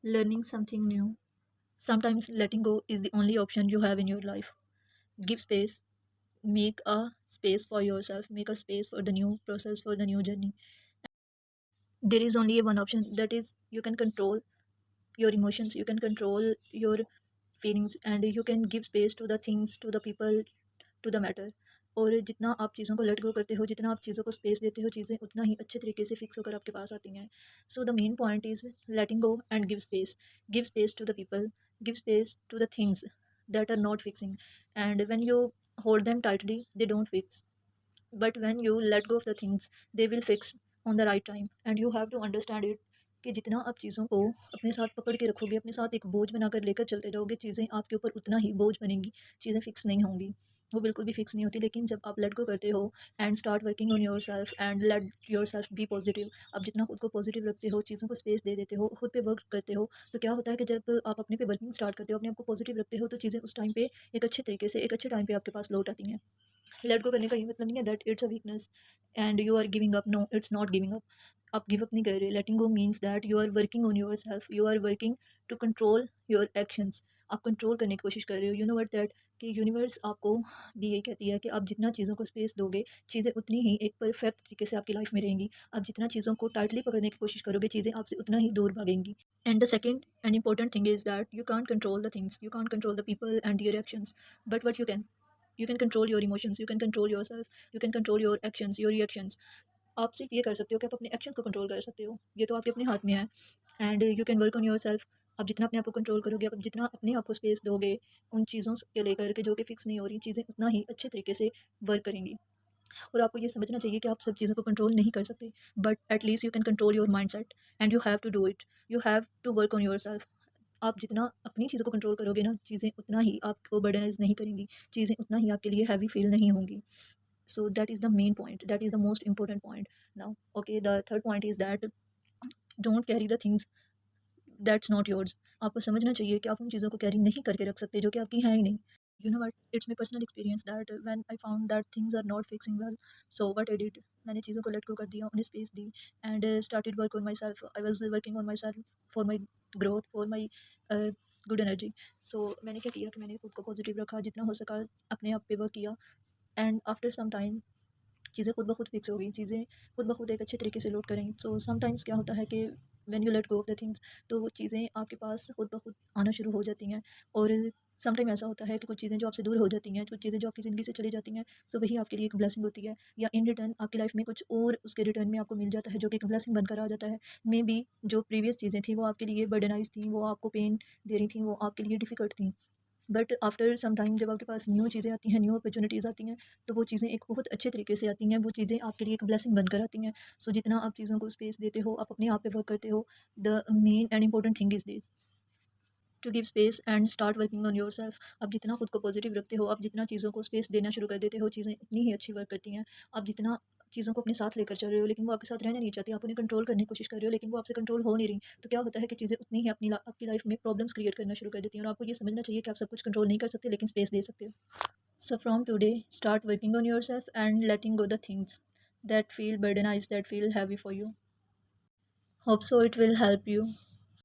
learning something new. Sometimes letting go is the only option you have in your life. Give space, make a space for yourself, make a space for the new process, for the new journey. There is only one option, that is, you can control your emotions, you can control your feelings, and you can give space to the things, to the people, to the matter. और जितना आप चीज़ों को late go करते हो, जितना आप चीज़ों को स्पेस देते हो, चीज़ें उतना ही अच्छे तरीके से फिक्स होकर आपके पास आती हैं। So the main point is letting go and give space to the people, give space to the things that are not fixing, and when you hold them tightly they don't fix, but when you let go of the things they will fix on the right time, and you have to understand it कि जितना आप चीज़ों को अपने साथ पकड़ के रखोगे, अपने साथ एक बोझ बनाकर लेकर चलते जाओगे, चीज़ें आपके ऊपर उतना ही बोझ बनेंगी, चीज़ें फिक्स नहीं होंगी, वो बिल्कुल भी फिक्स नहीं होती। लेकिन जब आप लेट गो करते हो and start working on yourself and let yourself be positive, आप जितना खुद को पॉजिटिव रखते हो, चीज़ों को स्पेस दे देते हो, खुद पे वर्क करते हो, तो क्या होता है कि जब आप अपने पे वर्किंग स्टार्ट करते हो, अपने आप को पॉजिटिव रखते हो, तो चीज़ें उस टाइम पे एक अच्छे तरीके से, एक अच्छे टाइम पे आपके पास लौट आती हैं। लेट गो करने का ये मतलब नहीं है that it's a weakness and you are giving up, no it's not giving up. आप गिव अप नहीं कर रहे। Letting go means that you are working on yourself, you are working to control your actions. आप control करने की कोशिश कर रहे हो। यू नो वट दैट कि यूनिवर्स आपको भी यही कहती है कि आप जितना चीज़ों को स्पेस दोगे, चीज़ें उतनी ही एक परफेक्ट तरीके से आपकी लाइफ में रहेंगी। आप जितना चीज़ों को टाइटली पकड़ने की कोशिश करोगे, चीज़ें आपसे उतना ही दूर भागेंगी। And the second and important thing is that you can't control the things, you can't control the people and their actions, but what you can control your emotions, you can control yourself, you can control your actions, your reactions। आप सिर्फ ये कर सकते हो कि आप अपने actions को कंट्रोल कर सकते हो, ये तो आपके अपने हाथ में है। And you can work on yourself. आप जितना अपने आप को कंट्रोल करोगे, आप जितना अपने आप को स्पेस दोगे उन चीज़ों के लेकर के जो कि फिक्स नहीं हो रही, चीज़ें उतना ही अच्छे तरीके से वर्क करेंगी। और आपको ये समझना चाहिए कि आप सब चीज़ों को कंट्रोल नहीं कर सकते, but at least you can control your mindset and you have to do it, you have to work on yourself. आप जितना अपनी चीज़ों को कंट्रोल करोगे ना, चीज़ें उतना ही आपको बर्डनाइज नहीं करेंगी, चीज़ें उतना ही आपके लिए हैवी फील नहीं होंगी। So that is the main point, that is the most important point. Now okay, the third point is that don't carry the things that's not yours. आपको समझना चाहिए कि आप उन चीज़ों को कैरी नहीं करके रख सकते जो कि आपकी हैं ही नहीं। You know what, it's my personal experience that when I found that things are not fixing well, so what I did, मैंने चीज़ों को लेट गो कर दिया, उन्हें space the, and started work on myself, I was working on myself for my growth, for my good energy. So मैंने क्या किया कि मैंने खुद को पॉजिटिव रखा, जितना हो सका अपने आप पे वर्क किया, एंड आफ्टर सम टाइम चीज़ें खुद ब खुद फिक्स हो गई, चीज़ें खुद ब खुद एक अच्छे तरीके से लोड करेंगी। सो समटाइम्स क्या होता है कि when you let go of the things, तो वो चीज़ें आपके पास खुद ब खुद आना शुरू हो जाती हैं। और समटाइम ऐसा होता है कि कुछ चीज़ें जो आपसे दूर हो जाती हैं, कुछ चीज़ें जो आपकी ज़िंदगी से चली जाती हैं, सो वही आपके लिए एक ब्लेसिंग होती है, या इन रिटर्न आपकी लाइफ में कुछ और उसके रिटर्न में आपको मिल जाता है जो कि एक ब्लेसिंग बनकर आ जाता है। मे बी जो प्रीवियस चीज़ें थी वो आपके लिए बर्डनाइज थी, वो आपको पेन दे रही थी, वो आपके लिए डिफ़िकल्ट थी, बट आफ्टर सम टाइम जब आपके पास न्यू चीज़ें आती हैं, न्यू अपॉर्चुनिटीज़ आती हैं, तो वो चीज़ें एक बहुत अच्छे तरीके से आती हैं, वो चीज़ें आपके लिए एक ब्लेसिंग बनकर आती हैं। सो जितना आप चीज़ों को स्पेस देते हो, आप अपने आप पे वर्क करते हो, the main and important thing is this, to give space and start working on yourself. आप जितना खुद को पॉजिटिव रखते हो, आप जितना चीज़ों को स्पेस देना शुरू कर देते हो, चीज़ें उतनी ही अच्छी वर्क करती हैं। आप जितना चीज़ों को अपने साथ लेकर चल रहे हो, लेकिन वो आपके साथ रहना नहीं चाहती, आप उन्हें कंट्रोल करने की कोशिश कर रहे हो, लेकिन वो आपसे कंट्रोल हो नहीं रही, तो क्या होता है कि चीज़ें उतनी ही आपकी लाइफ में प्रॉब्लम्स क्रिएट करना शुरू कर देती हैं। और आपको ये समझना चाहिए कि आप सब कुछ कंट्रोल नहीं कर सकते, लेकिन स्पेस दे सकते हो। So from today, start working on yourself and letting go the things that feel burdenized, that feel heavy for you. Hope so it will help you.